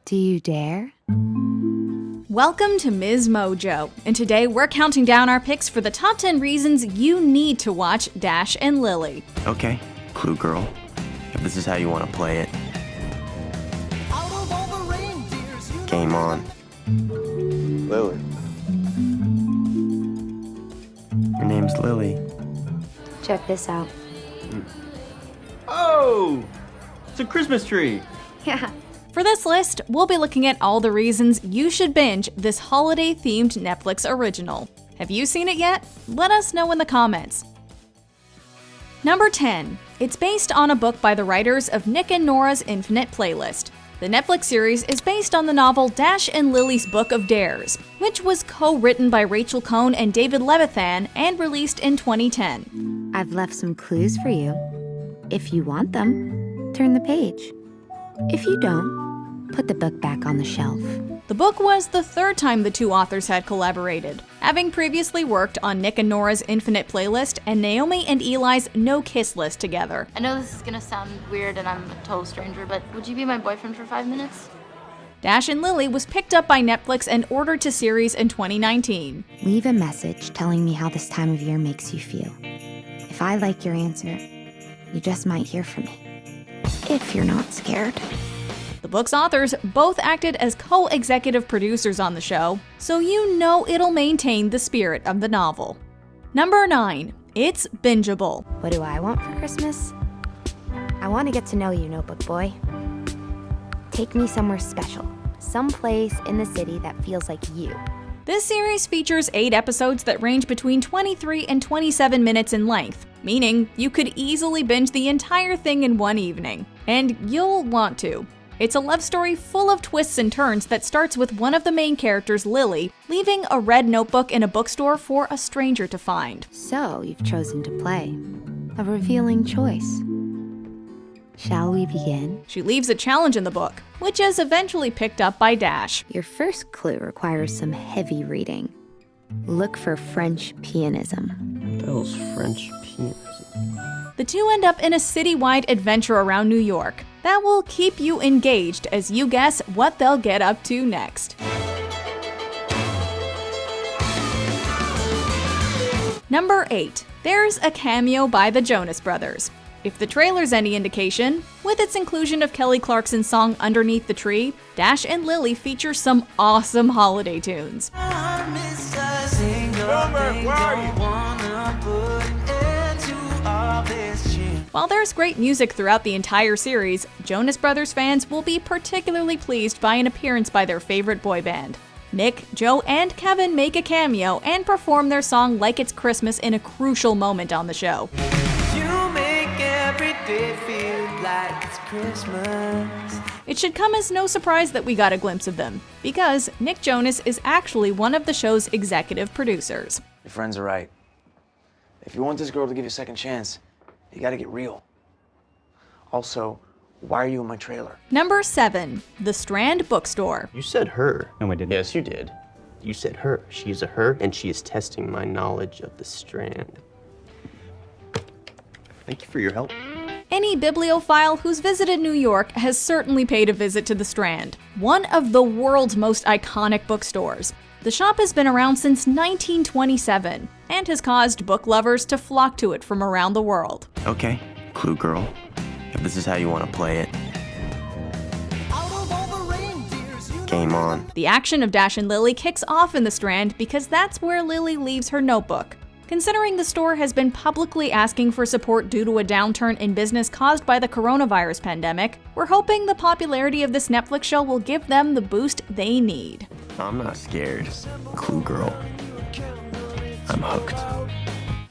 Do you dare? Welcome to MsMojo, and today we're counting down our picks for the top 10 reasons you need to watch Dash and Lily. Okay, Clue Girl, if this is how you want to play it. Game on. Lily. Your name's Lily. Check this out. Oh! It's a Christmas tree! Yeah. For this list, we'll be looking at all the reasons you should binge this holiday-themed Netflix original. Have you seen it yet? Let us know in the comments. Number 10. It's based on a book by the writers of Nick and Nora's Infinite Playlist. The Netflix series is based on the novel Dash and Lily's Book of Dares, which was co-written by Rachel Cohn and David Levithan and released in 2010. I've left some clues for you. If you want them, turn the page. If you don't, put the book back on the shelf. The book was the third time the two authors had collaborated, having previously worked on Nick and Nora's Infinite Playlist and Naomi and Eli's No Kiss List together. I know this is gonna sound weird and I'm a total stranger, but would you be my boyfriend for 5 minutes? Dash and Lily was picked up by Netflix and ordered to series in 2019. Leave a message telling me how this time of year makes you feel. If I like your answer, you just might hear from me. If you're not scared. The book's authors both acted as co-executive producers on the show, so you know it'll maintain the spirit of the novel. Number 9. It's bingeable. What do I want for Christmas? I want to get to know you, Notebook Boy. Take me somewhere special, someplace in the city that feels like you. This series features 8 episodes that range between 23 and 27 minutes in length, meaning you could easily binge the entire thing in one evening. And you'll want to. It's a love story full of twists and turns that starts with one of the main characters, Lily, leaving a red notebook in a bookstore for a stranger to find. So you've chosen to play. A revealing choice. Shall we begin? She leaves a challenge in the book, which is eventually picked up by Dash. Your first clue requires some heavy reading. Look for French pianism. Bill's French pianism. The two end up in a citywide adventure around New York that will keep you engaged as you guess what they'll get up to next. Number 8. There's a cameo by the Jonas Brothers. If the trailer's any indication, with its inclusion of Kelly Clarkson's song Underneath the Tree, Dash and Lily feature some awesome holiday tunes. While there's great music throughout the entire series, Jonas Brothers fans will be particularly pleased by an appearance by their favorite boy band. Nick, Joe, and Kevin make a cameo and perform their song Like It's Christmas in a crucial moment on the show. You make every day feel like it's Christmas. It should come as no surprise that we got a glimpse of them, because Nick Jonas is actually one of the show's executive producers. Your friends are right. If you want this girl to give you a second chance, you gotta get real. Also, why are you in my trailer? Number 7. The Strand Bookstore. You said her. No, I didn't. Yes, you did. You said her. She is a her, and she is testing my knowledge of the Strand. Thank you for your help. Any bibliophile who's visited New York has certainly paid a visit to the Strand, one of the world's most iconic bookstores. The shop has been around since 1927 and has caused book lovers to flock to it from around the world. Okay, Clue Girl, if this is how you want to play it. Game on. The action of Dash and Lily kicks off in the Strand because that's where Lily leaves her notebook. Considering the store has been publicly asking for support due to a downturn in business caused by the coronavirus pandemic, we're hoping the popularity of this Netflix show will give them the boost they need. I'm not scared. Clue Girl. I'm hooked.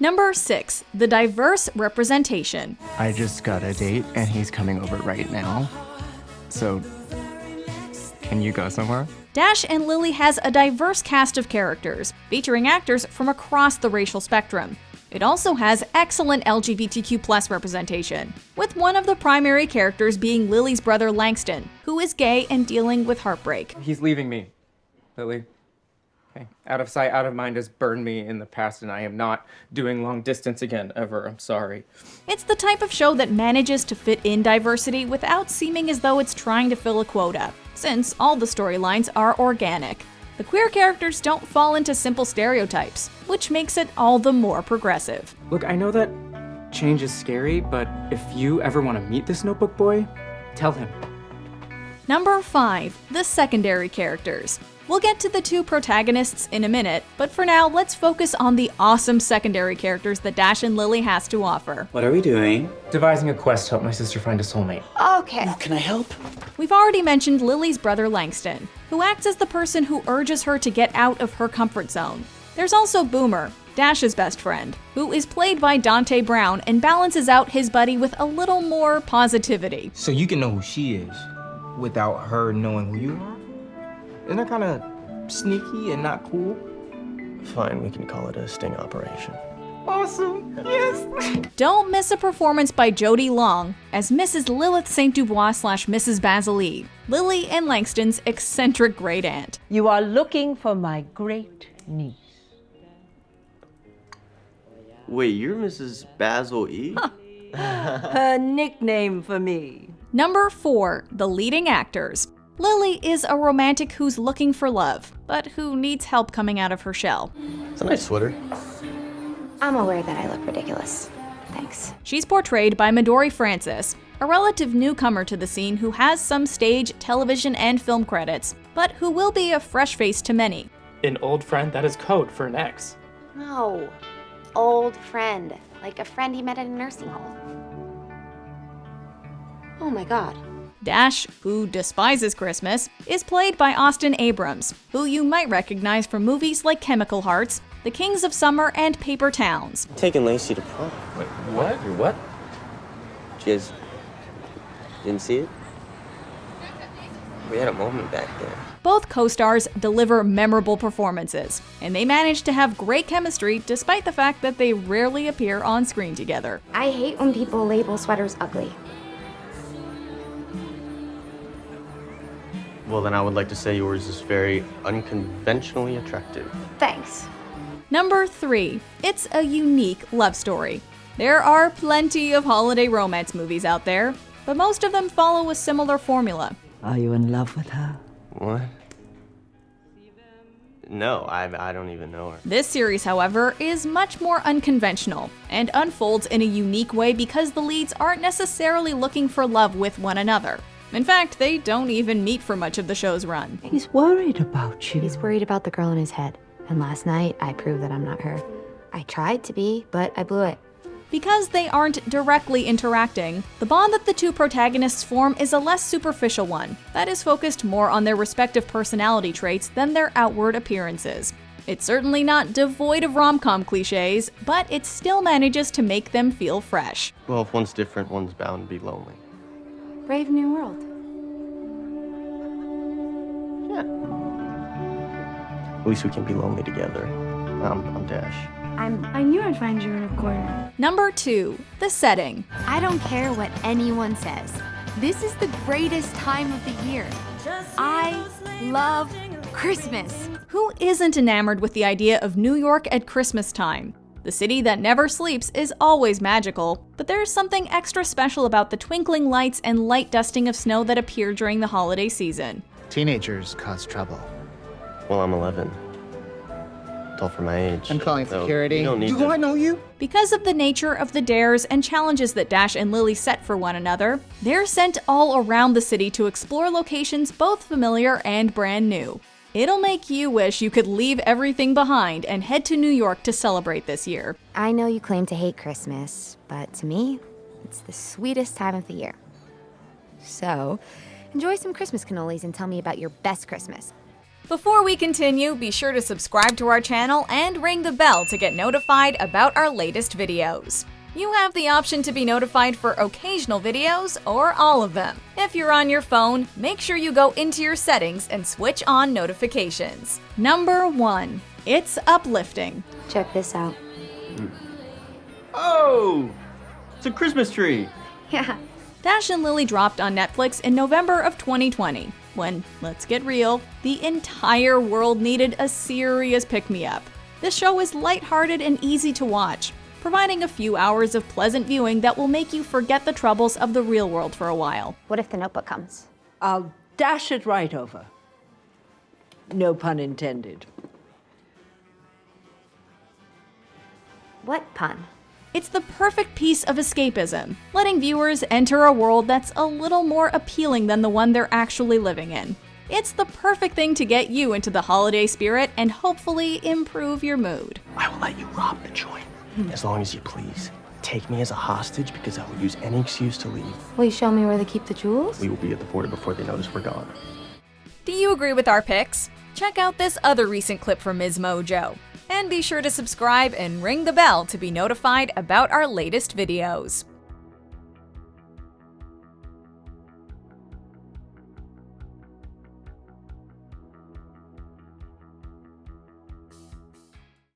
Number 6. The diverse representation. I just got a date and he's coming over right now. So, can you go somewhere? Dash and Lily has a diverse cast of characters, featuring actors from across the racial spectrum. It also has excellent LGBTQ+ representation, with one of the primary characters being Lily's brother Langston, who is gay and dealing with heartbreak. He's leaving me. Lily, Hey, out of sight, out of mind has burned me in the past, and I am not doing long distance again, ever. I'm sorry. It's the type of show that manages to fit in diversity without seeming as though it's trying to fill a quota, since all the storylines are organic. The queer characters don't fall into simple stereotypes, which makes it all the more progressive. Look, I know that change is scary, but if you ever want to meet this notebook boy, tell him. Number 5. The secondary characters. We'll get to the two protagonists in a minute, but for now, let's focus on the awesome secondary characters that Dash and Lily has to offer. What are we doing? Devising a quest to help my sister find a soulmate. Okay. Can I help? We've already mentioned Lily's brother Langston, who acts as the person who urges her to get out of her comfort zone. There's also Boomer, Dash's best friend, who is played by Dante Brown and balances out his buddy with a little more positivity. So you can know who she is without her knowing who you are? Isn't that kind of sneaky and not cool? Fine, we can call it a sting operation. Awesome, yes! Don't miss a performance by Jodie Long as Mrs. Lilith St. Dubois / Mrs. Basilie, Lily and Langston's eccentric great aunt. You are looking for my great niece. Wait, you're Mrs. Basil E? Her nickname for me. Number 4. The leading actors. Lily is a romantic who's looking for love, but who needs help coming out of her shell. It's a nice sweater. I'm aware that I look ridiculous. Thanks. She's portrayed by Midori Francis, a relative newcomer to the scene who has some stage, television, and film credits, but who will be a fresh face to many. An old friend, that is code for an ex. No. Old friend. Like a friend you met at a nursing home. Oh my god. Dash, who despises Christmas, is played by Austin Abrams, who you might recognize from movies like Chemical Hearts, The Kings of Summer, and Paper Towns. Taking Lacey to prom. Wait, what? You're what? You guys didn't see it? We had a moment back there. Both co-stars deliver memorable performances, and they manage to have great chemistry despite the fact that they rarely appear on screen together. I hate when people label sweaters ugly. Well, then I would like to say yours is very unconventionally attractive. Thanks. Number 3. It's a unique love story. There are plenty of holiday romance movies out there, but most of them follow a similar formula. Are you in love with her? What? No, I don't even know her. This series, however, is much more unconventional and unfolds in a unique way because the leads aren't necessarily looking for love with one another. In fact, they don't even meet for much of the show's run. He's worried about you. He's worried about the girl in his head. And last night, I proved that I'm not her. I tried to be, but I blew it. Because they aren't directly interacting, the bond that the two protagonists form is a less superficial one that is focused more on their respective personality traits than their outward appearances. It's certainly not devoid of rom-com cliches, but it still manages to make them feel fresh. Well, if one's different, one's bound to be lonely. Brave new world. Yeah. At least we can be lonely together. I'm Dash. I knew I'd find you in a corner. Number 2. The setting. I don't care what anyone says. This is the greatest time of the year. I love Christmas. Who isn't enamored with the idea of New York at Christmas time? The city that never sleeps is always magical, but there's something extra special about the twinkling lights and light dusting of snow that appear during the holiday season. Teenagers cause trouble. Well, I'm 11. It's all for my age. I'm calling so security. You don't need Do I know you? Because of the nature of the dares and challenges that Dash and Lily set for one another, they're sent all around the city to explore locations both familiar and brand new. It'll make you wish you could leave everything behind and head to New York to celebrate this year. I know you claim to hate Christmas, but to me, it's the sweetest time of the year. So, enjoy some Christmas cannolis and tell me about your best Christmas. Before we continue, be sure to subscribe to our channel and ring the bell to get notified about our latest videos. You have the option to be notified for occasional videos or all of them. If you're on your phone, make sure you go into your settings and switch on notifications. Number 1. It's Uplifting. Check this out. Oh! It's a Christmas tree! Yeah. Dash and Lily dropped on Netflix in November of 2020. when, let's get real, the entire world needed a serious pick-me-up. This show is lighthearted and easy to watch, providing a few hours of pleasant viewing that will make you forget the troubles of the real world for a while. What if the Notebook comes? I'll dash it right over. No pun intended. What pun? It's the perfect piece of escapism, letting viewers enter a world that's a little more appealing than the one they're actually living in. It's the perfect thing to get you into the holiday spirit and hopefully improve your mood. I will let you rob the joint, as long as you please. Take me as a hostage because I will use any excuse to leave. Will you show me where they keep the jewels? We will be at the border before they notice we're gone. Do you agree with our picks? Check out this other recent clip from MsMojo. And be sure to subscribe and ring the bell to be notified about our latest videos.